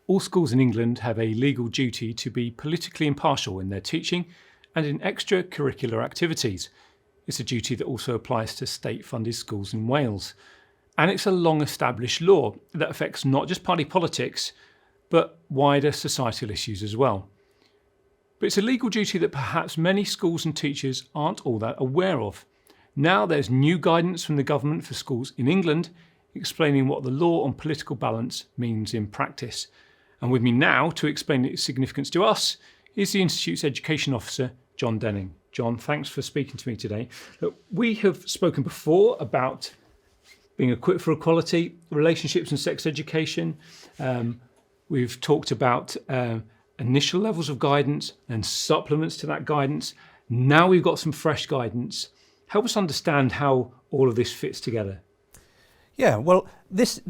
all schools in England have a legal duty to be politically impartial in their teaching and in extra-curricular activities. It's a duty that also applies to state-funded schools in Wales. And it's a long-established law that affects not just party politics, but wider societal issues as well. But it's a legal duty that perhaps many schools and teachers aren't all that aware of. Now there's new guidance from the government for schools in England explaining what the law on political balance means in practice. And with me now to explain its significance to us is the Institute's Education Officer, John Denning. John, thanks for speaking to me today. Look, we have spoken before about being equipped for equality, relationships and sex education. We've talked about initial levels of guidance and supplements to that guidance. Now we've got some fresh guidance. Help us understand how all of this fits together. Yeah, well, this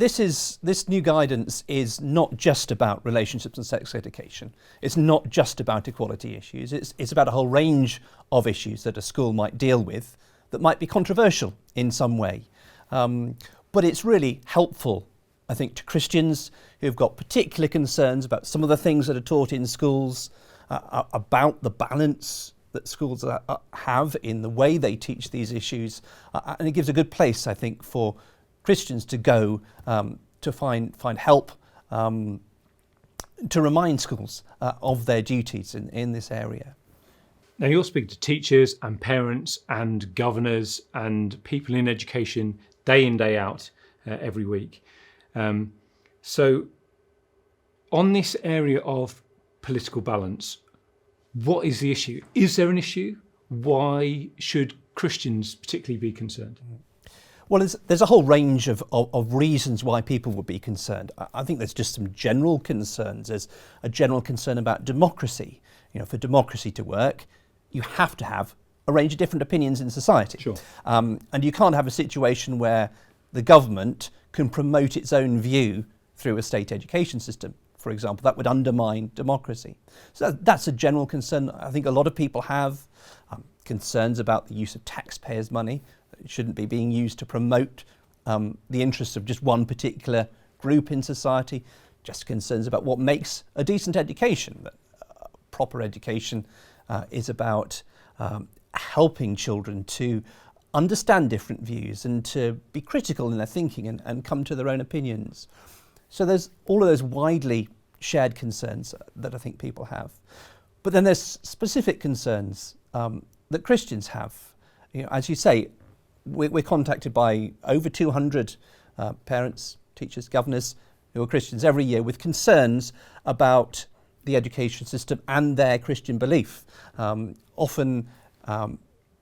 new guidance is not just about relationships and sex education. It's not just about equality issues. It's about a whole range of issues that a school might deal with that might be controversial in some way. But it's really helpful, I think, to Christians who've got particular concerns about some of the things that are taught in schools, about the balance that schools have in the way they teach these issues. And it gives a good place, I think, for Christians to go to find help, to remind schools of their duties in this area. Now you're speaking to teachers and parents and governors and people in education day in, day out, every week. So on this area of political balance, what is the issue? Is there an issue? Why should Christians particularly be concerned? Well, there's a whole range of reasons why people would be concerned. I think there's just some general concerns. There's a general concern about democracy. You know, for democracy to work, you have to have a range of different opinions in society. Sure. And you can't have a situation where the government can promote its own view through a state education system, for example. That would undermine democracy. So that's a general concern I think a lot of people have. Concerns about the use of taxpayers' money. It shouldn't be being used to promote the interests of just one particular group in society. Just concerns about what makes a decent education. That proper education is about helping children to understand different views and to be critical in their thinking and come to their own opinions. So there's all of those widely shared concerns that I think people have. But then there's specific concerns that Christians have. You know, as you say, we're contacted by over 200 parents, teachers, governors who are Christians every year with concerns about the education system and their Christian belief. Often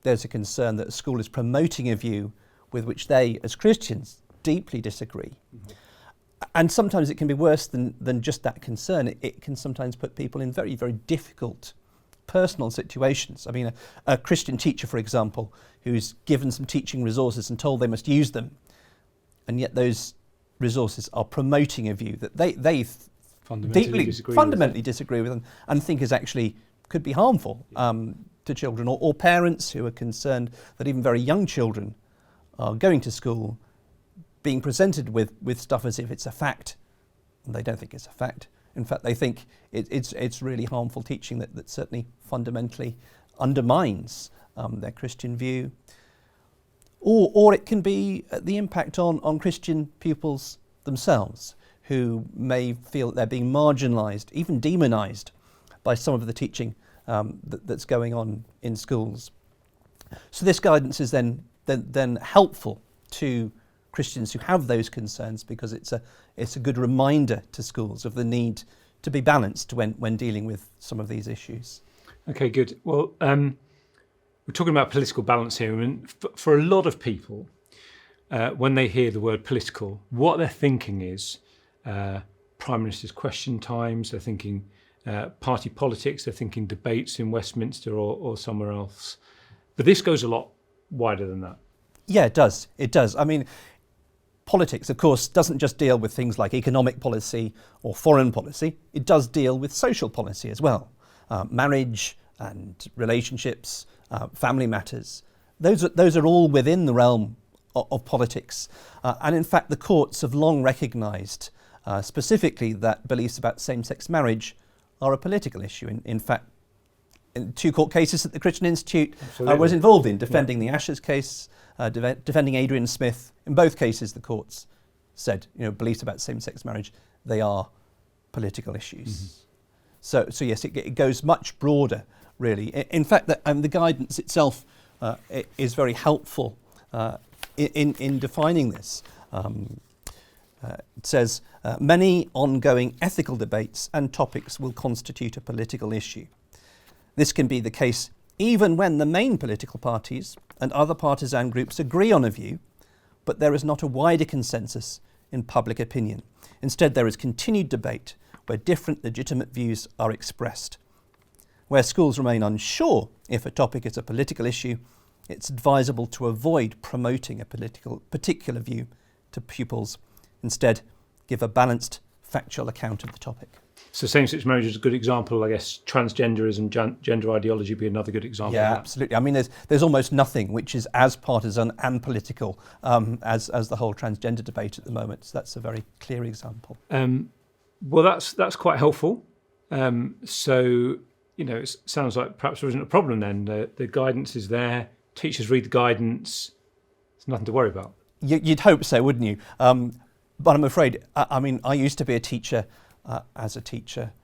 there's a concern that a school is promoting a view with which they, as Christians, deeply disagree. Mm-hmm. And sometimes it can be worse than just that concern. It can sometimes put people in very, very difficult personal situations. I mean, a Christian teacher, for example, who's given some teaching resources and told they must use them, and yet those resources are promoting a view that they fundamentally disagree with and think is actually could be harmful to children, or parents who are concerned that even very young children are going to school being presented with stuff as if it's a fact, and they don't think it's a fact. In fact, they think it's really harmful teaching that certainly fundamentally undermines their Christian view. Or it can be the impact on Christian pupils themselves, who may feel that they're being marginalised, even demonised, by some of the teaching that's going on in schools. So this guidance is then helpful to Christians who have those concerns, because it's a good reminder to schools of the need to be balanced when dealing with some of these issues. Okay, good. Well, we're talking about political balance here. I mean, for a lot of people, when they hear the word political, what they're thinking is Prime Minister's question times, they're thinking party politics, they're thinking debates in Westminster or somewhere else. But this goes a lot wider than that. Yeah, it does. It does. I mean, politics, of course, doesn't just deal with things like economic policy or foreign policy. It does deal with social policy as well. Marriage and relationships, family matters. Those are all within the realm of politics. And in fact, the courts have long recognised specifically that beliefs about same-sex marriage are a political issue. In fact, in 2 court cases that the Christian Institute was involved in, defending the Ashers case, defending Adrian Smith. In both cases, the courts said, beliefs about same-sex marriage, they are political issues. So yes, it goes much broader, really. In fact, the guidance itself is very helpful in defining this. It says, many ongoing ethical debates and topics will constitute a political issue. This can be the case even when the main political parties and other partisan groups agree on a view, but there is not a wider consensus in public opinion. Instead, there is continued debate where different legitimate views are expressed. Where schools remain unsure if a topic is a political issue, it's advisable to avoid promoting a particular view to pupils. Instead, give a balanced, factual account of the topic. So same-sex marriage is a good example. I guess transgenderism, gender ideology would be another good example. Yeah, of that. Absolutely. I mean, there's almost nothing which is as partisan and political as the whole transgender debate at the moment. So that's a very clear example. Well, that's quite helpful. So, it sounds like perhaps there isn't a problem then. The guidance is there. Teachers read the guidance. There's nothing to worry about. You'd hope so, wouldn't you? But I'm afraid, I used to be a teacher. As a teacher,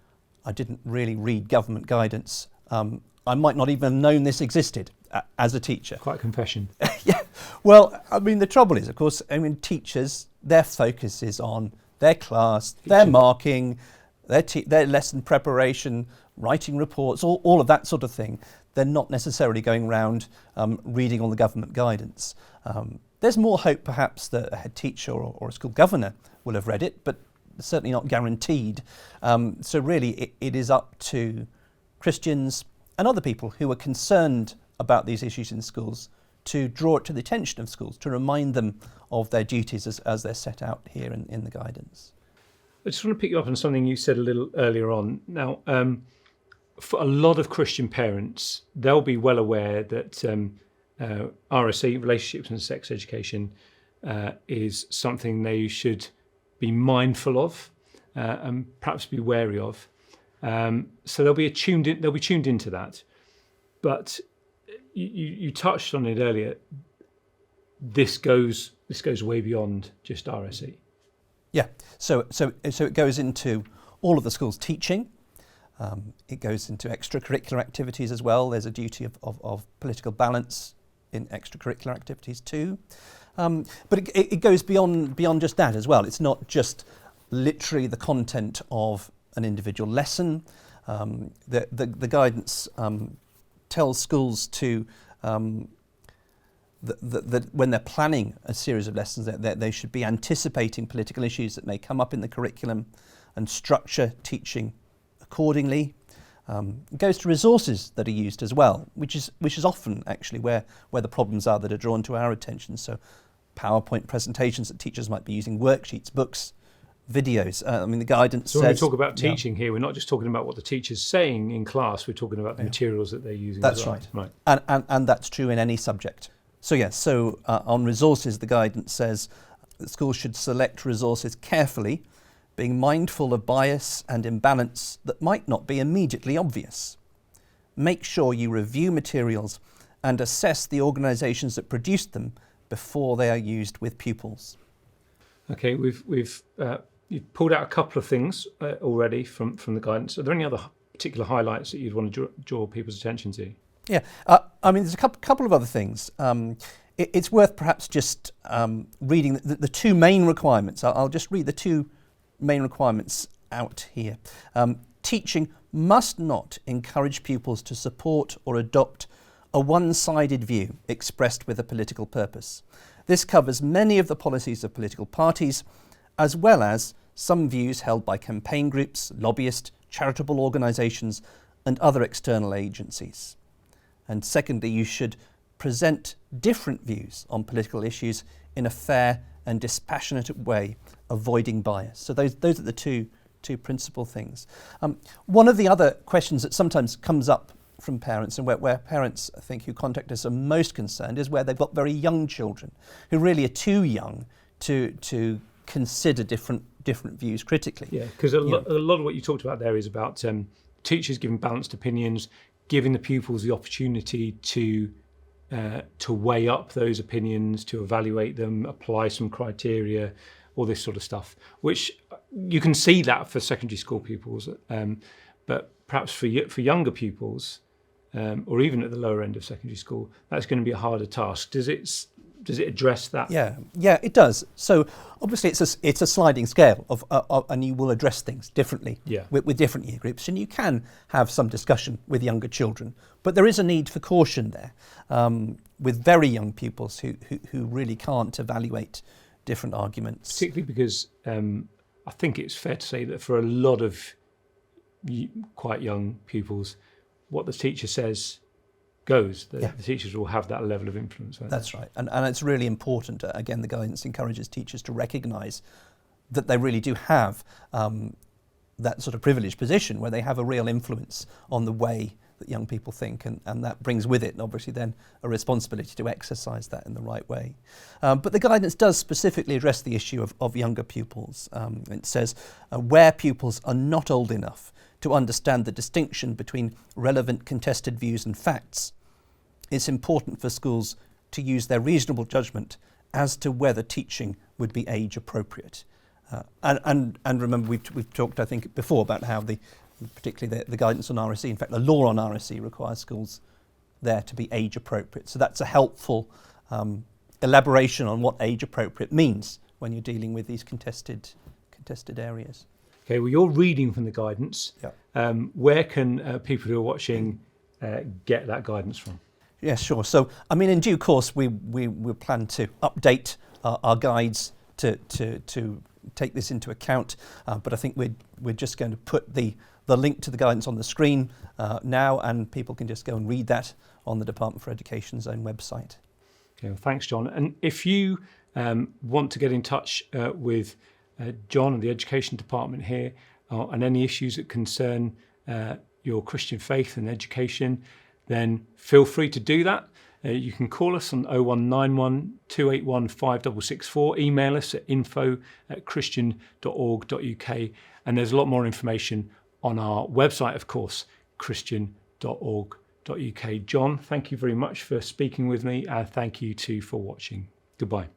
I didn't really read government guidance. I might not even have known this existed as a teacher. Quite a confession. Yeah. Well, the trouble is, of course, teachers, their focus is on their class, their marking, their lesson preparation, writing reports, all of that sort of thing. They're not necessarily going around reading all the government guidance. There's more hope, perhaps, that a head teacher or a school governor will have read it, but certainly not guaranteed. So really, it is up to Christians and other people who are concerned about these issues in schools to draw it to the attention of schools, to remind them of their duties as they're set out here in the guidance. I just want to pick you up on something you said a little earlier on. Now, for a lot of Christian parents, they'll be well aware that RSE, relationships and sex education, is something they should be mindful of and perhaps be wary of. So they'll be tuned into that. But you touched on it earlier. This goes way beyond just RSE. Yeah. So it goes into all of the school's teaching. It goes into extracurricular activities as well. There's a duty of political balance in extracurricular activities too. But it goes beyond just that as well. It's not just literally the content of an individual lesson. The guidance tells schools to that when they're planning a series of lessons, that they should be anticipating political issues that may come up in the curriculum and structure teaching accordingly. It goes to resources that are used as well, which is often actually where the problems are that are drawn to our attention. So PowerPoint presentations that teachers might be using, worksheets, books, videos. The guidance so says... when we talk about teaching here, we're not just talking about what the teacher's saying in class, we're talking about the materials that they're using. That's as well. Right. And that's true in any subject. So yes, on resources, the guidance says that schools should select resources carefully, being mindful of bias and imbalance that might not be immediately obvious. Make sure you review materials and assess the organisations that produced them before they are used with pupils. Okay, you've pulled out a couple of things already from the guidance. Are there any other particular highlights that you'd want to draw people's attention to? Yeah, there's a couple of other things. It's worth perhaps just reading the two main requirements. I'll just read the two main requirements out here. Teaching must not encourage pupils to support or adopt a one-sided view expressed with a political purpose. This covers many of the policies of political parties, as well as some views held by campaign groups, lobbyists, charitable organisations, and other external agencies. And secondly, you should present different views on political issues in a fair and dispassionate way, avoiding bias. So those are the two principal things. One of the other questions that sometimes comes up from parents, and where parents, I think, who contact us are most concerned, is where they've got very young children who really are too young to consider different different views critically. Yeah, because a lot of what you talked about there is about teachers giving balanced opinions, giving the pupils the opportunity to weigh up those opinions, to evaluate them, apply some criteria, all this sort of stuff, which you can see that for secondary school pupils, but perhaps for younger pupils, or even at the lower end of secondary school, that's going to be a harder task. Does it address that? Yeah, it does. So obviously it's a sliding scale of and you will address things differently with different year groups, and you can have some discussion with younger children, but there is a need for caution there with very young pupils who really can't evaluate different arguments. Particularly because I think it's fair to say that for a lot of quite young pupils, what the teacher says goes. The teachers will have that level of influence. That's right. And it's really important. Again, the guidance encourages teachers to recognise that they really do have that sort of privileged position where they have a real influence on the way that young people think, and that brings with it, obviously, then a responsibility to exercise that in the right way. But the guidance does specifically address the issue of younger pupils. It says, where pupils are not old enough to understand the distinction between relevant contested views and facts, it's important for schools to use their reasonable judgment as to whether teaching would be age appropriate. And remember, we've talked, I think, before about how particularly the guidance on RSE, in fact the law on RSE requires schools there to be age appropriate. So that's a helpful elaboration on what age appropriate means when you're dealing with these contested areas. Okay, well, you're reading from the guidance. Yeah. Where can people who are watching get that guidance from? Yeah, sure. So, I mean, in due course, we plan to update our guides to take this into account. But I think we're just going to put the link to the guidance on the screen now, and people can just go and read that on the Department for Education's own website. Okay, well, thanks, John. And if you want to get in touch with John and the Education Department here on any issues that concern your Christian faith and education, then feel free to do that. You can call us on 0191 281 5664, email us at info@christian.org.uk, and there's a lot more information on our website, of course, christian.org.uk. John, thank you very much for speaking with me, and thank you too for watching. Goodbye.